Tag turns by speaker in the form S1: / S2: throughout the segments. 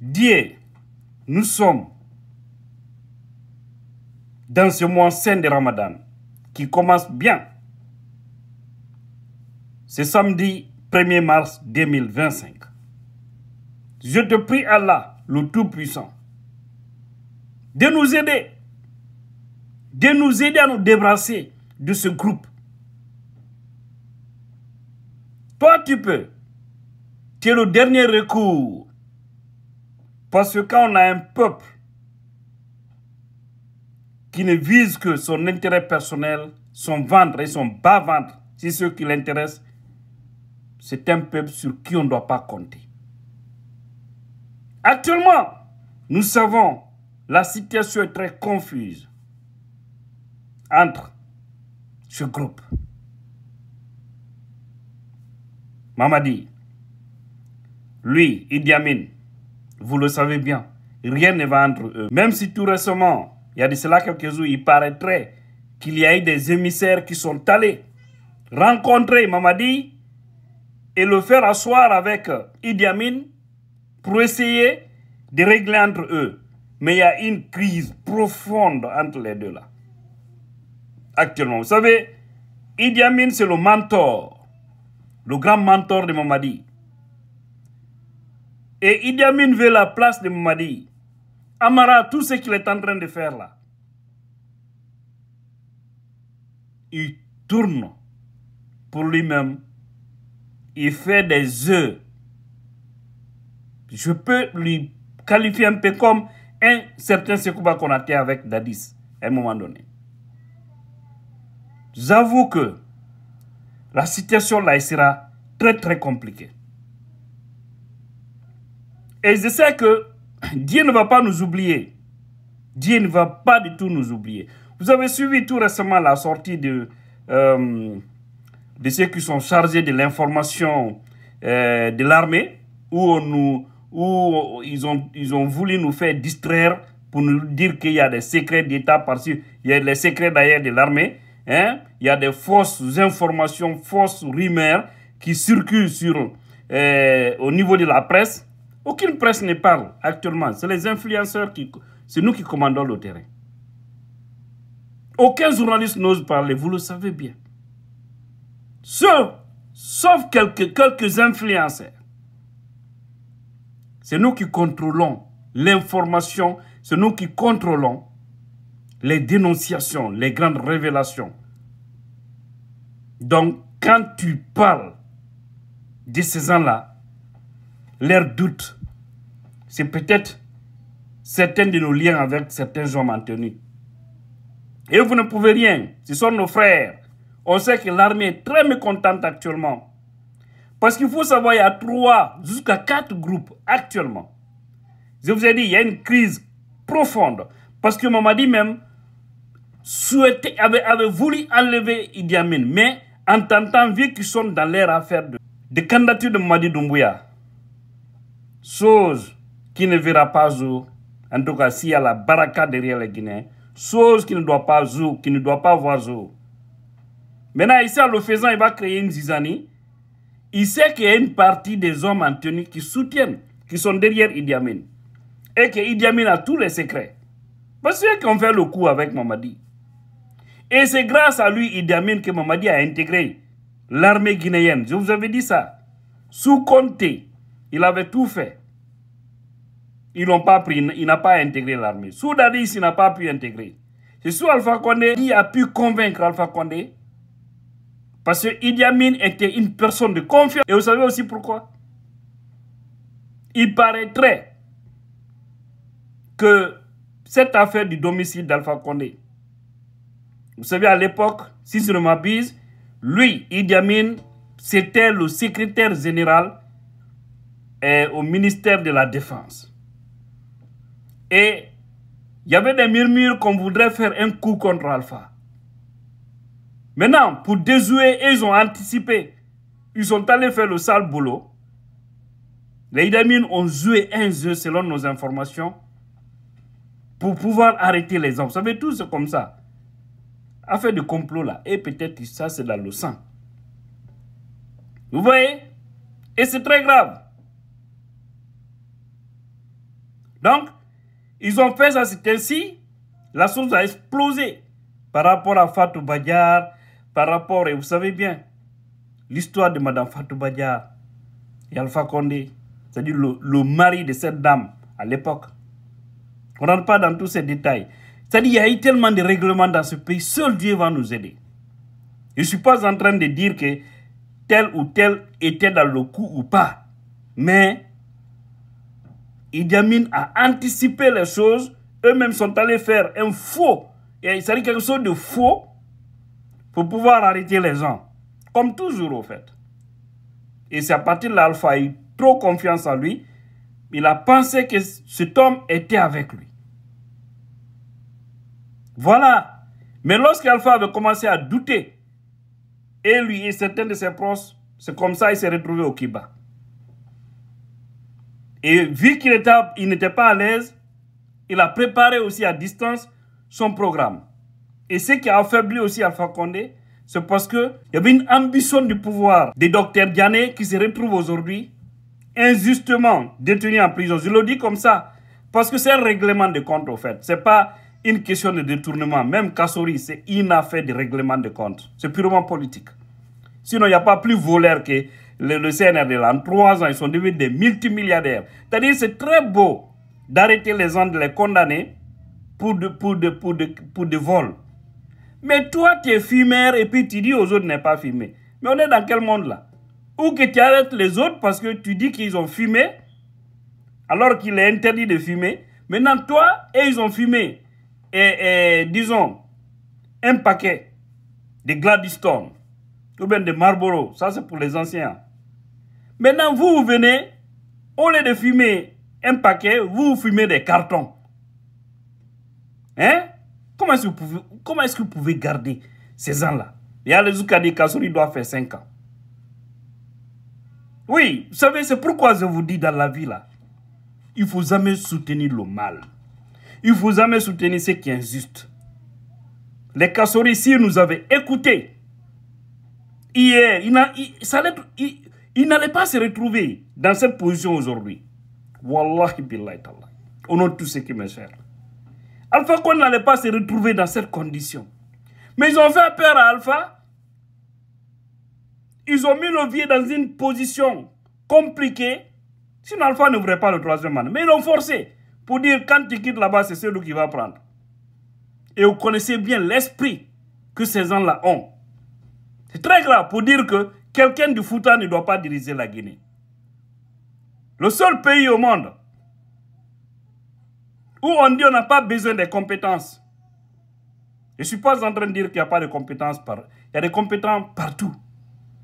S1: Dieu, nous sommes dans ce mois saint de Ramadan qui commence bien. C'est samedi 1er mars 2025. Je te prie Allah, le Tout-Puissant, de nous aider à nous débarrasser de ce groupe. Toi, tu peux. Tu es le dernier recours. Parce que quand on a un peuple qui ne vise que son intérêt personnel, son ventre et son bas-ventre, c'est ce qui l'intéresse, c'est un peuple sur qui on ne doit pas compter. Actuellement, nous savons, la situation est très confuse entre ce groupe. Mamadi, lui, Idi Amin, vous le savez bien, rien ne va entre eux. Même si tout récemment, il y a de cela quelques jours, il paraîtrait qu'il y a eu des émissaires qui sont allés rencontrer Mamadi et le faire asseoir avec Idi Amin pour essayer de régler entre eux. Mais il y a une crise profonde entre les deux là. Actuellement, vous savez, Idi Amin c'est le mentor, le grand mentor de Mamadi. Et Idi Amin veut la place de Mamadi. Amara, tout ce qu'il est en train de faire là, il tourne pour lui-même. Il fait des œufs. Je peux lui qualifier un peu comme un certain Sekouba Konaté avec Dadis à un moment donné. J'avoue que la situation là sera très très compliquée. Et je sais que Dieu ne va pas nous oublier. Dieu ne va pas du tout nous oublier. Vous avez suivi tout récemment la sortie de ceux qui sont chargés de l'information de l'armée, où ils ont voulu nous faire distraire pour nous dire qu'il y a des secrets d'État par-ci. Il y a les secrets d'ailleurs de l'armée. Hein? Il y a des fausses informations, fausses rumeurs qui circulent au niveau de la presse. Aucune presse ne parle actuellement. C'est les influenceurs c'est nous qui commandons le terrain. Aucun journaliste n'ose parler, vous le savez bien. Sauf quelques influenceurs. C'est nous qui contrôlons l'information, c'est nous qui contrôlons les dénonciations, les grandes révélations. Donc, quand tu parles de ces gens-là, leurs doutes, c'est peut-être certains de nos liens avec certains hommes en tenue. Et vous ne pouvez rien. Ce sont nos frères. On sait que l'armée est très mécontente actuellement. Parce qu'il faut savoir, il y a 3 jusqu'à 4 groupes actuellement. Je vous ai dit, il y a une crise profonde. Parce que Mamadi même avait voulu enlever Idi Amin. Mais en tentant, vu qu'ils sont dans leur affaire de candidature de Mamadi Doumbouya, chose qui ne verra pas jour, en tout cas s'il y a la baraka derrière les Guinéens, chose qui ne doit pas jour, qui ne doit pas voir jour. Maintenant, ici, en le faisant, il va créer une zizanie. Il sait qu'il y a une partie des hommes en tenue qui soutiennent, qui sont derrière Idi Amin. Et que Idi Amin a tous les secrets. Parce que qu'on fait le coup avec Mamadi. Et c'est grâce à lui, Idi Amin, que Mamadi a intégré l'armée guinéenne. Je vous avais dit ça. Sous Conté, il avait tout fait. Ils n'ont pas pris, il n'a pas intégré l'armée. Sous Dadis, il n'a pas pu intégrer. C'est sous Alpha Condé qui a pu convaincre Alpha Condé. Parce que Idi Amin était une personne de confiance. Et vous savez aussi pourquoi? Il paraîtrait que cette affaire du domicile d'Alpha Condé, vous savez, à l'époque, si je ne m'abuse, lui, Idi Amin, c'était le secrétaire général au ministère de la Défense. Et il y avait des murmures qu'on voudrait faire un coup contre Alpha. Maintenant, pour déjouer, ils ont anticipé. Ils sont allés faire le sale boulot. Les Idi Amin ont joué un jeu, selon nos informations, pour pouvoir arrêter les hommes. Vous savez, tout c'est comme ça. Affaire de complot là. Et peut-être ça, c'est dans le sang. Vous voyez? Et c'est très grave. Donc, ils ont fait ça, c'est ainsi, la chose a explosé par rapport à Fatou Badiar, par rapport, et vous savez bien, l'histoire de Madame Fatou Badiar et Alpha Condé, c'est-à-dire le mari de cette dame à l'époque. On ne rentre pas dans tous ces détails. C'est-à-dire qu'il y a eu tellement de règlements dans ce pays, seul Dieu va nous aider. Je ne suis pas en train de dire que tel ou tel était dans le coup ou pas. Mais Idi Amin a anticipé les choses. Eux-mêmes sont allés faire un faux. C'est-à-dire quelque chose de faux pour pouvoir arrêter les gens. Comme toujours, au fait. Et c'est à partir de là, Alpha a eu trop confiance en lui. Il a pensé que cet homme était avec lui. Voilà. Mais lorsque Alpha avait commencé à douter, et lui et certains de ses proches, c'est comme ça qu'il s'est retrouvé au Kiba. Et vu qu'il n'était pas à l'aise, il a préparé aussi à distance son programme. Et ce qui a affaibli aussi Alpha Condé, c'est parce qu'il y avait une ambition du pouvoir des docteurs Diané qui se retrouvent aujourd'hui injustement détenus en prison. Je le dis comme ça, parce que c'est un règlement de compte, au fait. Ce n'est pas une question de détournement. Même Kassori, c'est une affaire de règlement de compte. C'est purement politique. Sinon, il n'y a pas plus voleur que le CNRD. Là. En 3 ans, ils sont devenus des multimilliardaires. C'est-à-dire c'est très beau d'arrêter les gens, de les condamner pour des vols. Mais toi, tu es fumeur et puis tu dis aux autres n'est pas fumé. Mais on est dans quel monde là? Ou que tu arrêtes les autres parce que tu dis qu'ils ont fumé alors qu'il est interdit de fumer. Maintenant, toi, et ils ont fumé, disons, un paquet de Gladstone ou bien de Marlboro. Ça, c'est pour les anciens. Maintenant, vous venez, au lieu de fumer un paquet, vous fumez des cartons. Hein? Comment est-ce que vous pouvez garder ces gens-là? Il y a les Zoukadi Kassouri doit faire 5 ans. Oui, vous savez, c'est pourquoi je vous dis dans la vie là, il ne faut jamais soutenir le mal. Il ne faut jamais soutenir ce qui est injuste. Les Kassouri, s'ils nous avaient écoutés, hier, ils n'allaient pas se retrouver dans cette position aujourd'hui. Wallahi billahi ta'ala. Au nom de tout ce qui me cher. Alpha Condé n'allait pas se retrouver dans cette condition. Mais ils ont fait peur à Alpha. Ils ont mis le vieux dans une position compliquée. Sinon, Alpha ne voudrait pas le 3e mandat. Mais ils l'ont forcé pour dire quand tu quittes là-bas, c'est celui qui va prendre. Et vous connaissez bien l'esprit que ces gens-là ont. C'est très grave pour dire que quelqu'un du Fouta ne doit pas diriger la Guinée. Le seul pays au monde où on dit qu'on n'a pas besoin des compétences. Je ne suis pas en train de dire qu'il n'y a pas de compétences. Il y a des compétences partout.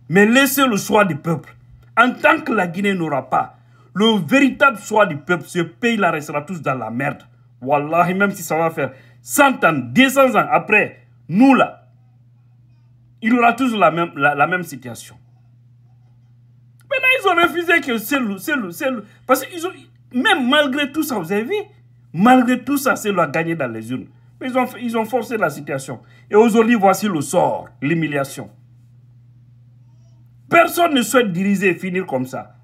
S1: Mais laissez le choix du peuple. En tant que la Guinée n'aura pas le véritable choix du peuple, ce pays-là restera tous dans la merde. Wallahi, même si ça va faire 100 ans, 200 ans après, nous là, il aura tous la même situation. Maintenant, ils ont refusé que c'est le. Parce que même malgré tout ça, vous avez vu, malgré tout ça, c'est a gagné dans les urnes. Mais ils ont forcé la situation. Et aujourd'hui, voici le sort, l'humiliation. Personne ne souhaite diriger et finir comme ça.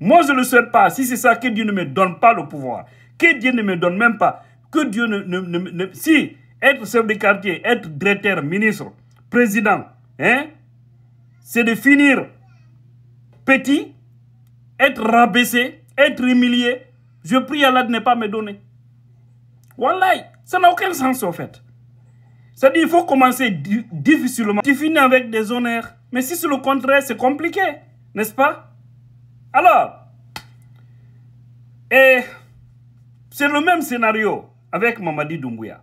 S1: Moi, je ne le souhaite pas. Si c'est ça, que Dieu ne me donne pas le pouvoir. Que Dieu ne me donne même pas. Que Dieu si, être chef de quartier, être directeur, ministre, président, hein, c'est de finir petit, être rabaissé, être humilié. Je prie Allah de ne pas me donner. Wallahi, ça n'a aucun sens en fait. C'est-à-dire qu'il faut commencer difficilement. Tu finis avec des honneurs. Mais si c'est le contraire, c'est compliqué. N'est-ce pas? Alors, c'est le même scénario avec Mamadi Doumbouya.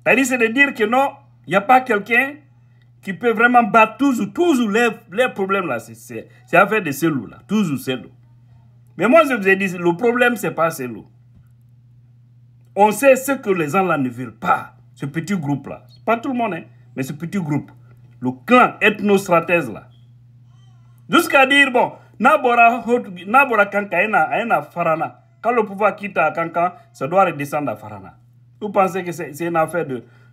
S1: C'est-à-dire, c'est de dire que non, il n'y a pas quelqu'un qui peut vraiment battre toujours les problèmes là. C'est affaire de Selou là. Toujours Selou. Mais moi, je vous ai dit, le problème, ce n'est pas Selou. On sait ce que les gens là ne veulent pas. Ce petit groupe là. Ce n'est pas tout le monde, hein, mais ce petit groupe. Le clan ethno-stratège là. Jusqu'à dire, bon, Nabora Kanka ena Farana. Quand le pouvoir quitte à Kanka, ça doit redescendre à Farana. Vous pensez que c'est une affaire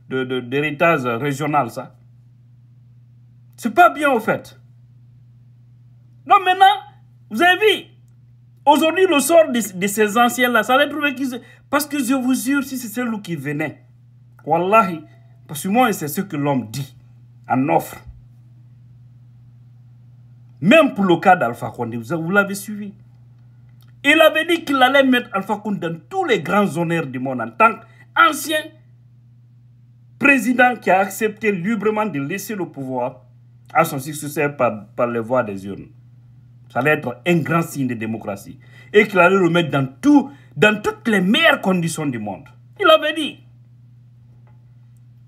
S1: d'héritage régional, ça? C'est pas bien, au fait. Non, maintenant, vous avez vu, Aujourd'hui, le sort de ces anciens-là, ça allait trouver qu'ils... Parce que je vous jure, si c'est celui qui venait, wallahi, parce que moi, c'est ce que l'homme dit, en offre. Même pour le cas d'Alpha Condé, vous l'avez suivi. Il avait dit qu'il allait mettre Alpha Condé dans tous les grands honneurs du monde en tant qu'ancien président qui a accepté librement de laisser le pouvoir à son successeur par les voies des urnes. Ça allait être un grand signe de démocratie. Et qu'il allait le mettre dans toutes les meilleures conditions du monde. Il avait dit.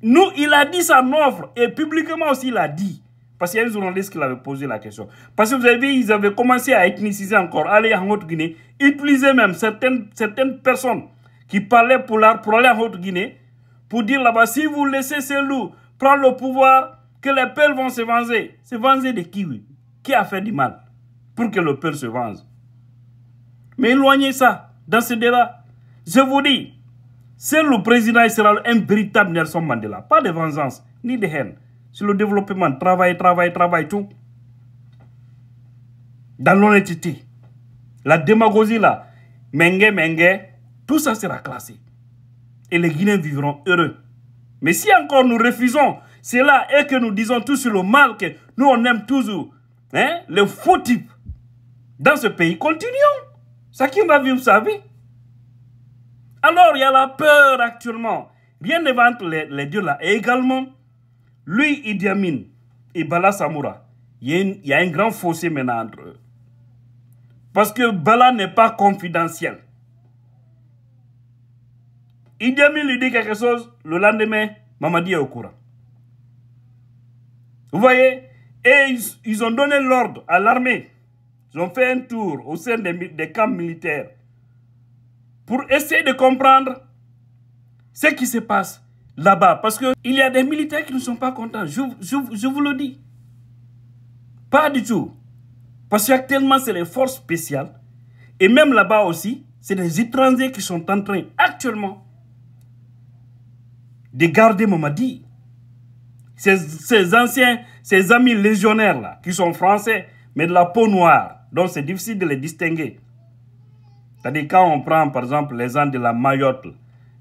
S1: Nous, il a dit sa offre. Et publiquement aussi, il a dit. Parce qu'il y a un journaliste qui l'avait posé la question. Parce que vous avez vu, ils avaient commencé à ethniciser encore, aller en Haute-Guinée, utiliser même certaines personnes qui parlaient pour aller en Haute-Guinée, pour dire là-bas, si vous laissez ces loups prendre le pouvoir, que les peuples vont se venger. Se venger de qui, oui? Qui a fait du mal pour que le peuple se venge? Mais éloignez ça dans ce débat. Je vous dis, c'est le président, il sera un véritable Nelson Mandela. Pas de vengeance, ni de haine. C'est le développement, travail, tout. Dans l'honnêteté. La démagogie là, mengue, tout ça sera classé. Et les Guinéens vivront heureux. Mais si encore nous refusons cela et que nous disons tous sur le mal que nous on aime toujours, hein, les faux types dans ce pays, continuons. Ça qui va vivre sa vie. Alors il y a la peur actuellement. Rien ne va entre les deux là. Et également, lui, Idi Amin et Bala Samoura, il y a un grand fossé maintenant entre eux. Parce que Bala n'est pas confidentiel. Idi Amin lui dit quelque chose, le lendemain, Mamadi est au courant. Vous voyez? Et ils ont donné l'ordre à l'armée. Ils ont fait un tour au sein des camps militaires pour essayer de comprendre ce qui se passe là-bas. Parce qu'il y a des militaires qui ne sont pas contents. Je vous le dis. Pas du tout. Parce qu'actuellement, c'est les forces spéciales. Et même là-bas aussi, c'est des étrangers qui sont en train actuellement de garder Mamadi. Ces amis légionnaires là, qui sont français, mais de la peau noire. Donc c'est difficile de les distinguer. C'est-à-dire quand on prend par exemple les gens de la Mayotte,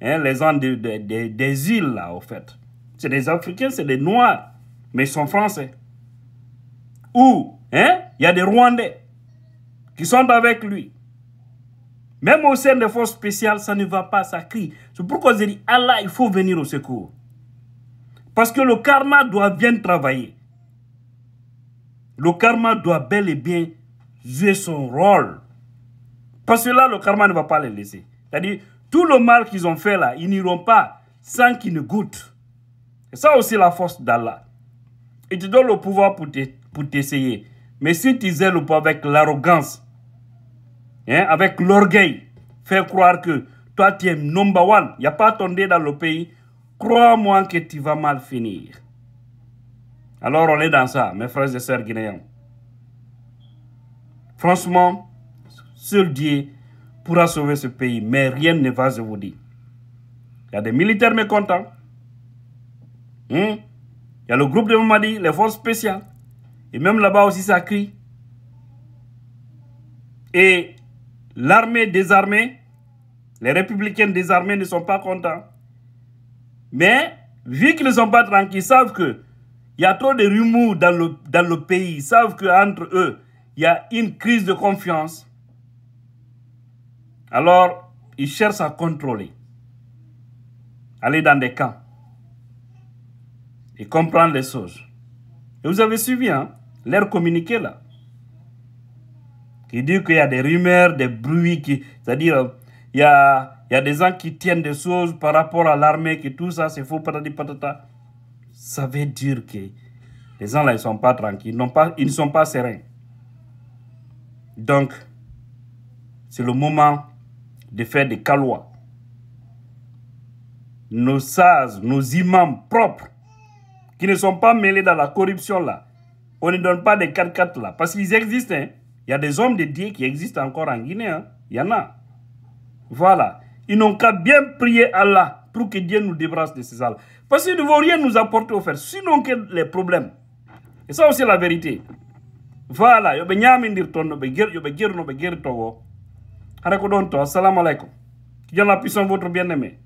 S1: hein, les gens des îles là au fait. C'est des Africains, c'est des Noirs, mais ils sont français. Ou, hein, il y a des Rwandais qui sont avec lui. Même au sein des forces spéciales, ça ne va pas, ça crie. C'est pourquoi je dis, Allah, il faut venir au secours. Parce que le karma doit bien travailler. Le karma doit bel et bien jouer son rôle. Parce que là, le karma ne va pas les laisser. C'est-à-dire, tout le mal qu'ils ont fait là, ils n'iront pas sans qu'ils ne goûtent. Et ça aussi la force d'Allah. Il te donne le pouvoir pour t'essayer. Mais si tu zèles le pouvoir avec l'arrogance, hein, avec l'orgueil, faire croire que toi tu es number one, il n'y a pas ton dé dans le pays, crois-moi que tu vas mal finir. Alors on est dans ça, mes frères et sœurs guinéens. Franchement, seul Dieu pourra sauver ce pays, mais rien ne va, je vous dis. Il y a des militaires mécontents. Il y a le groupe de Mamadi, les forces spéciales. Et même là-bas aussi, ça crie. Et l'armée désarmée, les républicains désarmés ne sont pas contents. Mais, vu qu'ils ne sont pas tranquilles, ils savent qu'il y a trop de rumeurs dans le pays. Ils savent qu'entre eux, il y a une crise de confiance. Alors, ils cherchent à contrôler. Aller dans des camps. Et comprendre les choses. Et vous avez suivi, hein, leur communiqué là. Qui dit qu'il y a des rumeurs, des bruits, c'est-à-dire, il y a des gens qui tiennent des choses par rapport à l'armée, que tout ça, c'est faux, patati patata. Ça veut dire que les gens là, ils ne sont pas tranquilles, ils ne sont pas sereins. Donc, c'est le moment de faire des calois. Nos sages, nos imams propres, qui ne sont pas mêlés dans la corruption là, on ne donne pas des 4x4 là, parce qu'ils existent. Hein. Il y a des hommes de Dieu qui existent encore en Guinée. Hein. Il y en a. Voilà. Ils n'ont qu'à bien prier Allah pour que Dieu nous débarrasse de ces âles. Parce qu'ils ne vont rien nous apporter au fait, sinon que les problèmes. Et ça aussi la vérité. Voilà. Hare ko don to, assalamu alaikum. Que Dieu la puissance votre bien-aimé.